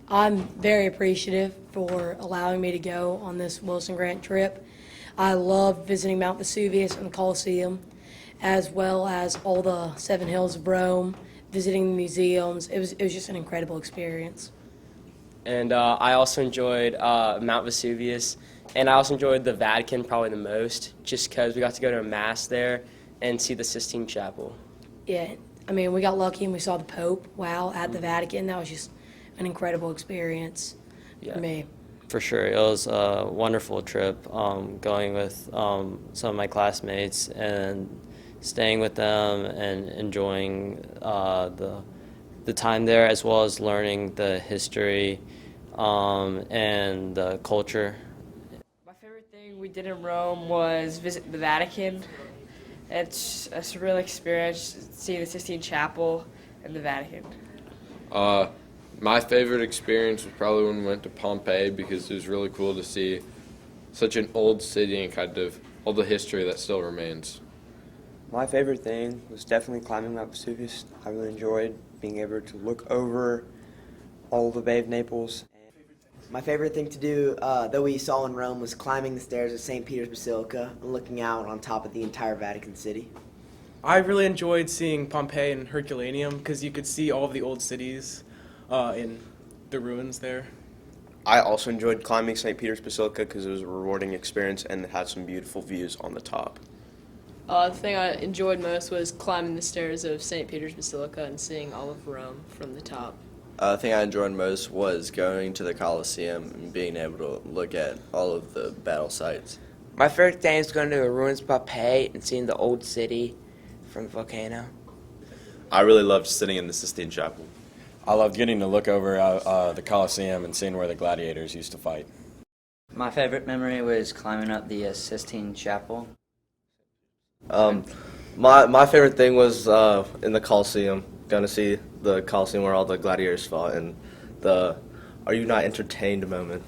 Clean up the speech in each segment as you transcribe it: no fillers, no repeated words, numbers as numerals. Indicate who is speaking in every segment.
Speaker 1: I'm very appreciative for allowing me to go on this Wilson Grant trip. I love visiting Mount Vesuvius and the Colosseum, as well as all the seven hills of Rome, visiting the museums. It was just an incredible experience.
Speaker 2: And I also enjoyed Mount Vesuvius, and I also enjoyed the Vatican probably the most, just because we got to go to a mass there and see the Sistine Chapel.
Speaker 1: Yeah, I mean, we got lucky and we saw the Pope, wow, at the Vatican. That was just an incredible experience for me.
Speaker 3: For sure, it was a wonderful trip. Going with some of my classmates and staying with them and enjoying the time there, as well as learning the history and the culture.
Speaker 4: My favorite thing we did in Rome was visit the Vatican. It's a surreal experience seeing the Sistine Chapel and the Vatican.
Speaker 5: My favorite experience was probably when we went to Pompeii because it was really cool to see such an old city and kind of all the history that still remains.
Speaker 6: My favorite thing was definitely climbing Mount Vesuvius. I really enjoyed being able to look over all the Bay of Naples.
Speaker 7: My favorite thing to do that we saw in Rome was climbing the stairs of St. Peter's Basilica and looking out on top of the entire Vatican City.
Speaker 8: I really enjoyed seeing Pompeii and Herculaneum because you could see all of the old cities in the ruins there.
Speaker 9: I also enjoyed climbing St. Peter's Basilica because it was a rewarding experience and it had some beautiful views on the top.
Speaker 10: The thing I enjoyed most was climbing the stairs of St. Peter's Basilica and seeing all of Rome from the top.
Speaker 11: The thing I enjoyed most was going to the Colosseum and being able to look at all of the battle sites.
Speaker 12: My favorite thing is going to the ruins of Pompeii and seeing the old city from the volcano.
Speaker 13: I really loved sitting in the Sistine Chapel.
Speaker 14: I loved getting to look over the Colosseum and seeing where the gladiators used to fight.
Speaker 15: My favorite memory was climbing up the Sistine Chapel.
Speaker 16: My favorite thing was in the Colosseum, going to see the Colosseum where all the gladiators fought and the "Are you not entertained" moment.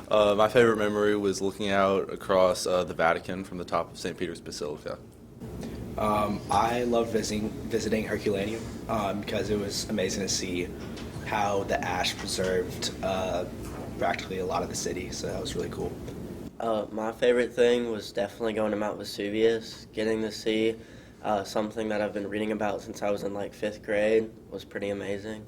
Speaker 13: My favorite memory was looking out across the Vatican from the top of St. Peter's Basilica.
Speaker 17: I loved visiting Herculaneum because it was amazing to see how the ash preserved practically a lot of the city, so that was really cool.
Speaker 18: My favorite thing was definitely going to Mount Vesuvius. Getting to see something that I've been reading about since I was in like 5th grade was pretty amazing.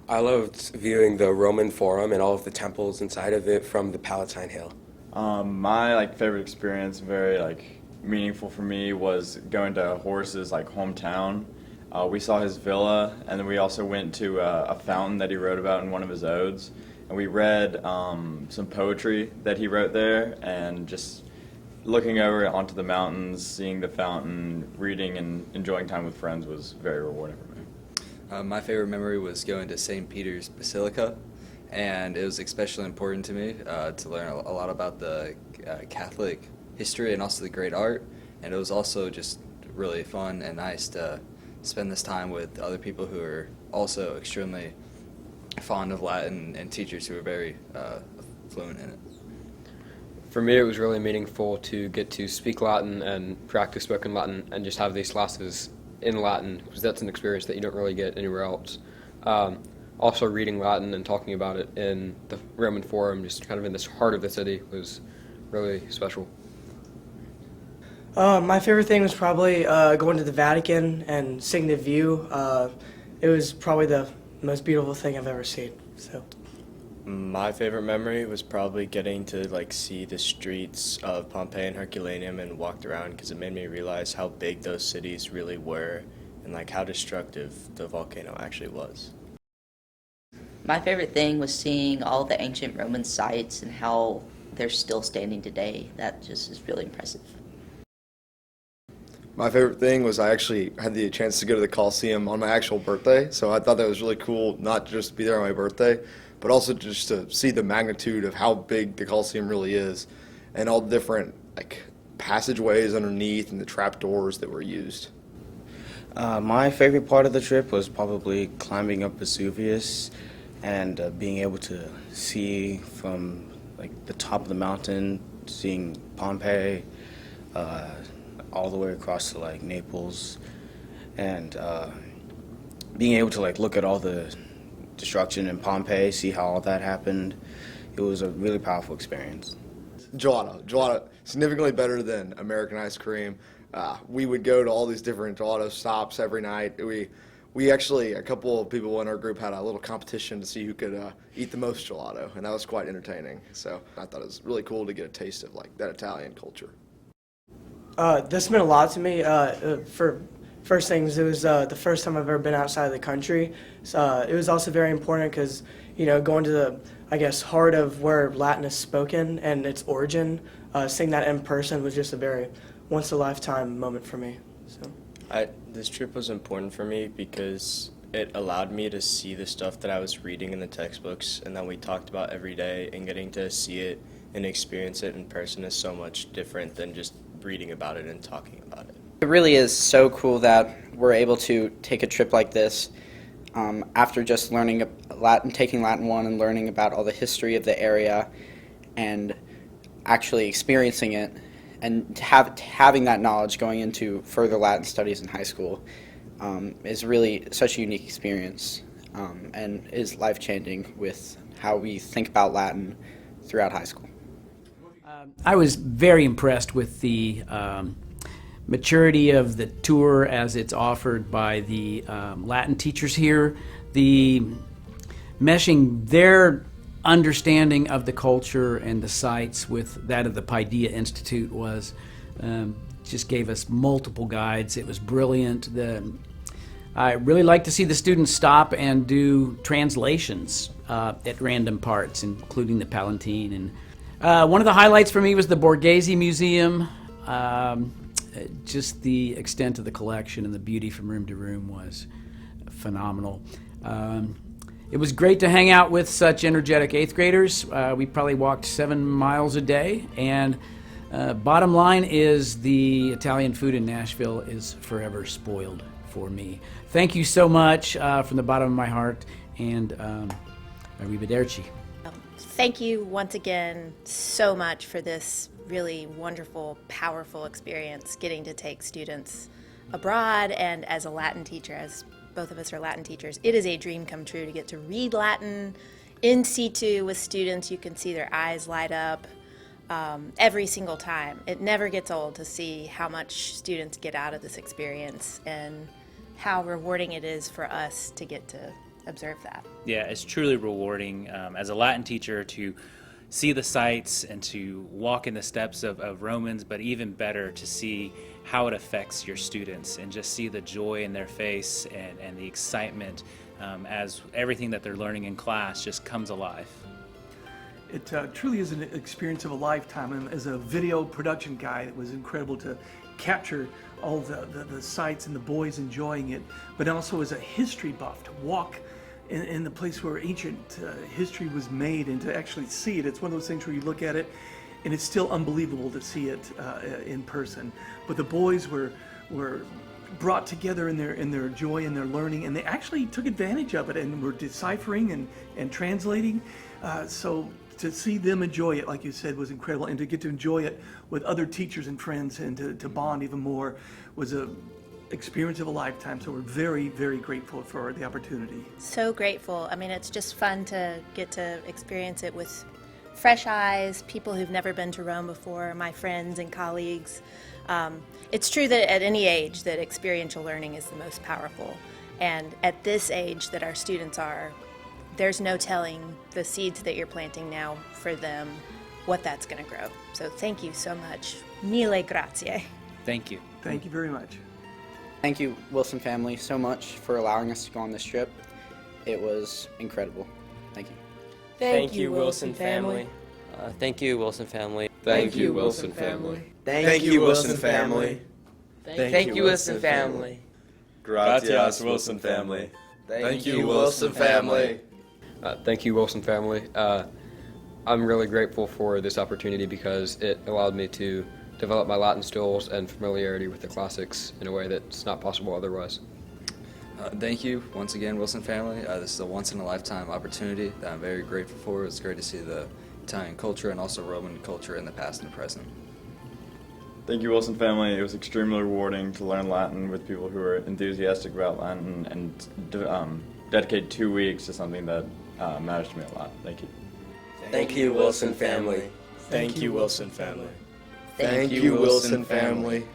Speaker 19: I loved viewing the Roman Forum and all of the temples inside of it from the Palatine Hill.
Speaker 20: My favorite experience, very meaningful for me, was going to Horace's hometown. We saw his villa, and then we also went to a fountain that he wrote about in one of his odes. And we read some poetry that he wrote there, and just looking over onto the mountains, seeing the fountain, reading and enjoying time with friends was very rewarding for me.
Speaker 5: My favorite memory was going to St. Peter's Basilica, and it was especially important to me to learn a lot about the Catholic history and also the great art, and it was also just really fun and nice to spend this time with other people who are also extremely fond of Latin and teachers who are very fluent in it.
Speaker 2: For me, it was really meaningful to get to speak Latin and practice spoken Latin and just have these classes in Latin, because that's an experience that you don't really get anywhere else. Also, reading Latin and talking about it in the Roman Forum, just kind of in this heart of the city, was really special.
Speaker 4: My favorite thing was probably going to the Vatican and seeing the view. It was probably the most beautiful thing I've ever seen. So,
Speaker 6: my favorite memory was probably getting to see the streets of Pompeii and Herculaneum and walked around, because it made me realize how big those cities really were and how destructive the volcano actually was.
Speaker 15: My favorite thing was seeing all the ancient Roman sites and how they're still standing today. That just is really impressive.
Speaker 3: My favorite thing was I actually had the chance to go to the Coliseum on my actual birthday, so I thought that was really cool, not just to be there on my birthday, but also just to see the magnitude of how big the Coliseum really is and all the different passageways underneath and the trapdoors that were used.
Speaker 6: My favorite part of the trip was probably climbing up Vesuvius and being able to see from the top of the mountain, seeing Pompeii, all the way across to Naples, and being able to look at all the destruction in Pompeii, see how all that happened. It was a really powerful experience.
Speaker 21: Gelato, significantly better than American ice cream. We would go to all these different gelato stops every night. We actually, a couple of people in our group had a little competition to see who could eat the most gelato, and that was quite entertaining. So I thought it was really cool to get a taste of like that Italian culture.
Speaker 22: This meant a lot to me. For first things, it was the first time I've ever been outside of the country. So, it was also very important because, going to the, I guess, heart of where Latin is spoken and its origin, seeing that in person was just a very once-in-a-lifetime moment for me. So.
Speaker 14: This trip was important for me because it allowed me to see the stuff that I was reading in the textbooks and that we talked about every day, and getting to see it and experience it in person is so much different than just reading about it and talking about it.
Speaker 23: It really is so cool that we're able to take a trip like this after just learning taking Latin 1 and learning about all the history of the area and actually experiencing it, and having that knowledge going into further Latin studies in high school is really such a unique experience and is life-changing with how we think about Latin throughout high school.
Speaker 24: I was very impressed with the maturity of the tour as it's offered by the Latin teachers here. The meshing their understanding of the culture and the sites with that of the Paideia Institute was just gave us multiple guides. It was brilliant. I really like to see the students stop and do translations at random parts, including the Palatine. And one of the highlights for me was the Borghese Museum. Just the extent of the collection and the beauty from room to room was phenomenal. It was great to hang out with such energetic 8th graders. We probably walked 7 miles a day, and bottom line is the Italian food in Nashville is forever spoiled for me. Thank you so much from the bottom of my heart, and arrivederci.
Speaker 25: Thank you once again so much for this really wonderful, powerful experience, getting to take students abroad. And as a Latin teacher, as both of us are Latin teachers, it is a dream come true to get to read Latin in situ with students. You can see their eyes light up every single time. It never gets old to see how much students get out of this experience and how rewarding it is for us to get to observe that.
Speaker 26: Yeah, it's truly rewarding as a Latin teacher to see the sights and to walk in the steps of Romans, but even better to see how it affects your students and just see the joy in their face and the excitement as everything that they're learning in class just comes alive.
Speaker 27: It truly is an experience of a lifetime, and as a video production guy, it was incredible to capture all the sights and the boys enjoying it, but also as a history buff to walk in the place where ancient history was made and to actually see it. It's one of those things where you look at it and it's still unbelievable to see it in person. But the boys were brought together in their joy and their learning, and they actually took advantage of it and were deciphering and translating. So to see them enjoy it, like you said, was incredible, and to get to enjoy it with other teachers and friends and to bond even more was a experience of a lifetime. So we're very, very grateful for the opportunity.
Speaker 25: So grateful. I mean, it's just fun to get to experience it with fresh eyes, people who've never been to Rome before, my friends and colleagues. It's true that at any age that experiential learning is the most powerful. And at this age that our students are, there's no telling the seeds that you're planting now for them, what that's going to grow. So thank you so much. Mille grazie.
Speaker 26: Thank you.
Speaker 27: Thank you very much.
Speaker 23: Thank you, Wilson family, so much for allowing us to go on this trip. It was incredible. Thank you.
Speaker 3: Thank you, Wilson family. Thank you, Wilson family.
Speaker 2: Thank you, Wilson family.
Speaker 12: Thank you, Wilson family. Thank you, Wilson family.
Speaker 13: Gratias, Wilson family.
Speaker 12: Thank you, Wilson family.
Speaker 2: Thank you, Wilson family. I'm really grateful for this opportunity because it allowed me to develop my Latin skills and familiarity with the classics in a way that's not possible otherwise.
Speaker 5: Thank you once again, Wilson family. This is a once-in-a-lifetime opportunity that I'm very grateful for. It's great to see the Italian culture and also Roman culture in the past and the present.
Speaker 20: Thank you, Wilson family. It was extremely rewarding to learn Latin with people who are enthusiastic about Latin and dedicate 2 weeks to something that matters to me a lot. Thank you.
Speaker 19: Thank you, Wilson family.
Speaker 14: Thank you, Wilson family.
Speaker 21: Thank you, Wilson family.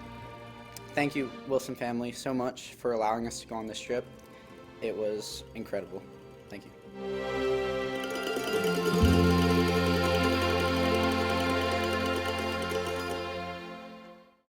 Speaker 23: Thank you, Wilson family, so much for allowing us to go on this trip. It was incredible. Thank you.